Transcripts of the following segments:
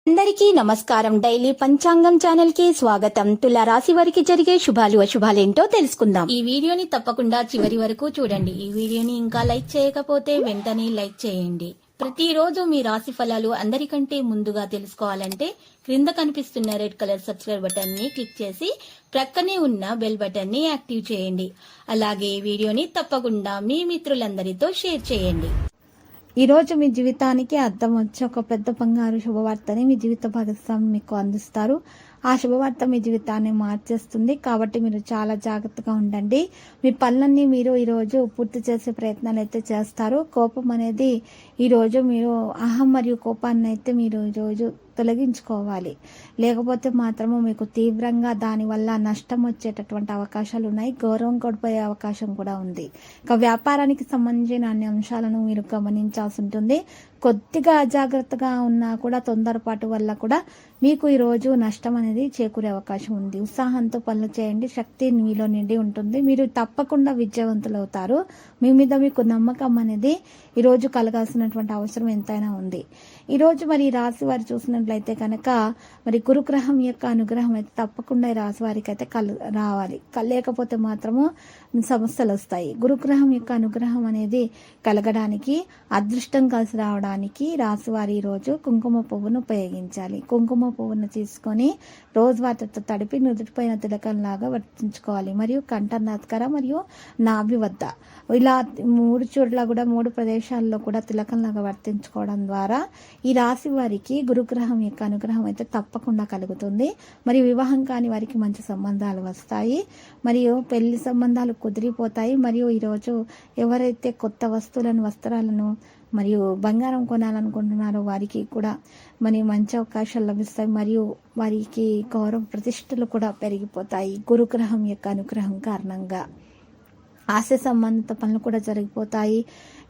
అందరికీ నమస్కారం. డైలీ పంచాంగం ఛానల్ కి స్వాగతం. తుల రాశి వారికి జరిగే శుభాలు అశుభాలేంటో తెలుసుకుందాం. ఈ వీడియోని తప్పకుండా చివరి వరకు చూడండి. ఈ వీడియోని ఇంకా లైక్ చేయకపోతే వెంటనే లైక్ చేయండి. ప్రతిరోజు మీ రాశి ఫలాలు అందరికంటే ముందుగా తెలుసుకోవాలంటే క్రింద కనిపిస్తున్న రెడ్ కలర్ సబ్స్క్రైబ్ బటన్ ని క్లిక్ చేసి ప్రక్కనే ఉన్న బెల్ బటన్ ని యాక్టివ్ చేయండి. అలాగే ఈ వీడియోని తప్పకుండా మీ మిత్రులందరితో షేర్ చేయండి. ఈ రోజు మీ జీవితానికి అర్థం వచ్చే ఒక పెద్ద బంగారు శుభవార్తని మీ జీవిత భాగస్వామి మీకు అందిస్తారు. ఆ శుభవార్త మీ జీవితాన్ని మార్చేస్తుంది. కాబట్టి మీరు చాలా జాగ్రత్తగా ఉండండి. మీ పనులన్నీ మీరు ఈరోజు పూర్తి చేసే ప్రయత్నాలు అయితే చేస్తారు. కోపం అనేది ఈరోజు మీరు అహం మరియు కోపాన్ని అయితే మీరు ఈరోజు తొలగించుకోవాలి. లేకపోతే మాత్రము మీకు తీవ్రంగా దానివల్ల నష్టం వచ్చేటటువంటి అవకాశాలు ఉన్నాయి. గౌరవం కోల్పోయే అవకాశం కూడా ఉంది. ఇక వ్యాపారానికి సంబంధించిన అన్ని అంశాలను మీరు గమనించాల్సి ఉంటుంది. కొద్దిగా అజాగ్రత్తగా ఉన్నా కూడా తొందరపాటు వల్ల కూడా మీకు ఈరోజు నష్టం అనేది చేకూరే అవకాశం ఉంది. ఉత్సాహంతో పనులు చేయండి. శక్తి మీలో నిండి ఉంటుంది. మీరు తప్పకుండా విజయవంతులు అవుతారు. మీ మీద మీకు నమ్మకం అనేది ఈరోజు కలగాల్సినటువంటి అవసరం ఎంతైనా ఉంది. ఈరోజు మరి ఈ రాశి వారు చూసినట్లయితే కనుక మరి గురుగ్రహం యొక్క అనుగ్రహం అయితే తప్పకుండా ఈ రాశి వారికి అయితే రావాలి. లేకపోతే మాత్రము సమస్యలు వస్తాయి. గురుగ్రహం యొక్క అనుగ్రహం అనేది కలగడానికి, అదృష్టం కలిసి రావడానికి రాశి వారి ఈరోజు కుంకుమ పువ్వును ఉపయోగించాలి. కుంకుమ పువ్వును తీసుకొని రోజు వాటితో తడిపి నుదుటిపైన తిలకంలాగా వర్తించుకోవాలి. మరియు కంఠనాత్కర మరియు నాభి వద్ద ఇలా 3 చోట్ల కూడా 3 ప్రదేశాల్లో కూడా తిలకంలాగా వర్తించుకోవడం ద్వారా ఈ రాశి వారికి గురుగ్రహం యొక్క అనుగ్రహం అయితే తప్పకుండా కలుగుతుంది. మరియు వివాహం కాని వారికి మంచి సంబంధాలు వస్తాయి. మరియు పెళ్లి సంబంధాలు కుదిరిపోతాయి. మరియు ఈరోజు ఎవరైతే కొత్త వస్త్రాలను మరియు బంగారం కొనాలనుకుంటున్నారో వారికి కూడా మరి మంచి అవకాశాలు లభిస్తాయి. మరియు వారికి గౌరవ ప్రతిష్టలు కూడా పెరిగిపోతాయి గురుగ్రహం యొక్క అనుగ్రహం కారణంగా. ఆశ సంబంధిత పనులు కూడా జరిగిపోతాయి.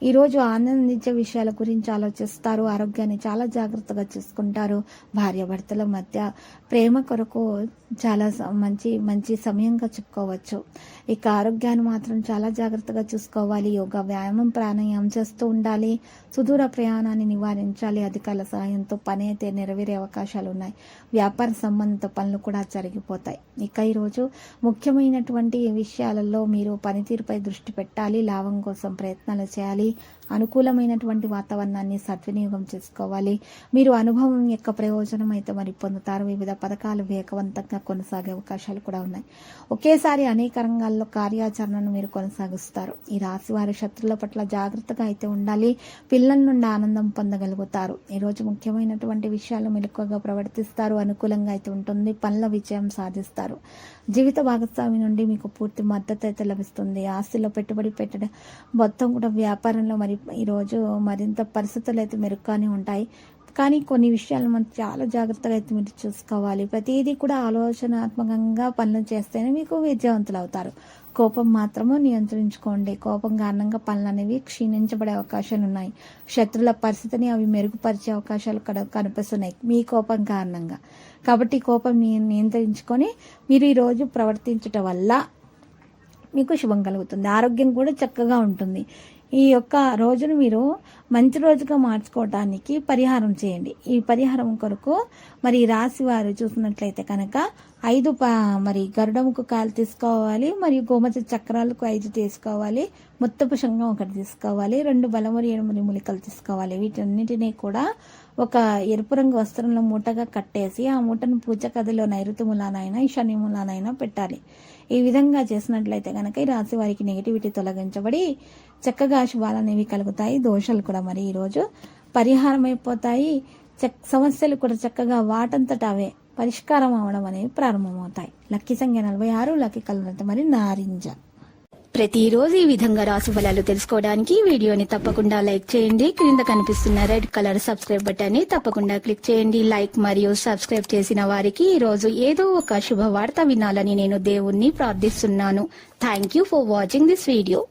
ఈరోజు ఆనందించే విషయాల గురించి ఆలోచిస్తారు. ఆరోగ్యాన్ని చాలా జాగ్రత్తగా చూసుకుంటారు. భార్యాభర్తల మధ్య ప్రేమ కొరకు చాలా మంచి సమయంగా చెప్పుకోవచ్చు. ఇక ఆరోగ్యాన్ని మాత్రం చాలా జాగ్రత్తగా చూసుకోవాలి. యోగా, వ్యాయామం, ప్రాణాయామం చేస్తూ ఉండాలి. సుదూర ప్రయాణాన్ని నివారించాలి. అధికారుల సహాయంతో పని అయితే నెరవేరే అవకాశాలు ఉన్నాయి. వ్యాపార సంబంధిత పనులు కూడా జరిగిపోతాయి. ఇక ఈరోజు ముఖ్యమైనటువంటి విషయాలలో మీరు పనితీరుపై దృష్టి పెట్టాలి. లాభం కోసం ప్రయత్నాలు చేయాలి. అనుకూలమైనటువంటి వాతావరణాన్ని సద్వినియోగం చేసుకోవాలి. మీరు అనుభవం యొక్క ప్రయోజనం అయితే మరి పొందుతారు. వివిధ పథకాలు వేగవంతంగా కొనసాగే అవకాశాలు కూడా ఉన్నాయి. ఒకేసారి అనేక రంగాల్లో కార్యాచరణను మీరు కొనసాగిస్తారు. ఈ రాశి వారి శత్రువుల పట్ల జాగ్రత్తగా అయితే ఉండాలి. పిల్లల నుండి ఆనందం పొందగలుగుతారు. ఈరోజు ముఖ్యమైనటువంటి విషయాలు మెలకువగా ప్రవర్తిస్తారు. అనుకూలంగా అయితే ఉంటుంది. పనుల విజయం సాధిస్తారు. జీవిత భాగస్వామి నుండి మీకు పూర్తి మద్దతు అయితే లభిస్తుంది. ఆస్తిలో పెట్టుబడి పెట్టడం మొత్తం కూడా వ్యాపారంలో మరి ఈరోజు మరింత పరిస్థితులు అయితే మెరుగ్గానే ఉంటాయి. కానీ కొన్ని విషయాలు మనం చాలా జాగ్రత్తగా అయితే మీరు చూసుకోవాలి. ప్రతిదీ కూడా ఆలోచనాత్మకంగా పనులు చేస్తేనే మీకు విజయవంతులు అవుతారు. కోపం మాత్రము నియంత్రించుకోండి. కోపం కారణంగా పనులు అనేవి క్షీణించబడే అవకాశాలు ఉన్నాయి. శత్రుల పరిస్థితిని అవి మెరుగుపరిచే అవకాశాలు కనిపిస్తున్నాయి మీ కోపం కారణంగా. కాబట్టి కోపం నియంత్రించుకొని మీరు ఈరోజు ప్రవర్తించటం వల్ల మీకు శుభం కలుగుతుంది. ఆరోగ్యం కూడా చక్కగా ఉంటుంది. ఈ యొక్క రోజును మీరు మంచి రోజుగా మార్చుకోవడానికి పరిహారం చేయండి. ఈ పరిహారం కొరకు మరి రాశి వారు చూసినట్లయితే కనుక 5 మరి గరుడముకు కాయలు తీసుకోవాలి. మరియు గోమతి చక్రాలకు 5 తీసుకోవాలి. ముత్తపు శంఖం 1 తీసుకోవాలి. 2 బలమరి 8 మూలికలు తీసుకోవాలి. వీటన్నిటినీ కూడా ఒక ఎరుపు రంగు వస్త్రంలో మూటగా కట్టేసి ఆ మూటను పూజ గదిలో నైరుతి మూలానైనా ఈశాన్య మూలానైనా పెట్టాలి. ఈ విధంగా చేసినట్లయితే కనుక ఈ రాశి వారికి నెగిటివిటీ తొలగించబడి చక్కగా శుభాలు అనేవి కలుగుతాయి. దోషాలు కూడా మరి ఈరోజు పరిహారం అయిపోతాయి. సమస్యలు కూడా చక్కగా వాటంతట అవే పరిష్కారం అవడం అనేవి ప్రారంభమవుతాయి. లక్కీ సంఖ్య 46, లక్కీ కలర్ మరి నారింజ. ప్రతిరోజు ఈ విధంగా రాశి ఫలాలు తెలుసుకోవడానికి వీడియోని తప్పకుండా లైక్ చేయండి. క్రింద కనిపిస్తున్న రెడ్ కలర్ సబ్స్క్రైబ్ బటన్ ని తప్పకుండా క్లిక్ చేయండి. లైక్ మరియు సబ్స్క్రైబ్ చేసిన వారికి ఈ రోజు ఏదో ఒక శుభవార్త వినాలని నేను దేవుణ్ణి ప్రార్థిస్తున్నాను. Thank you for watching this video.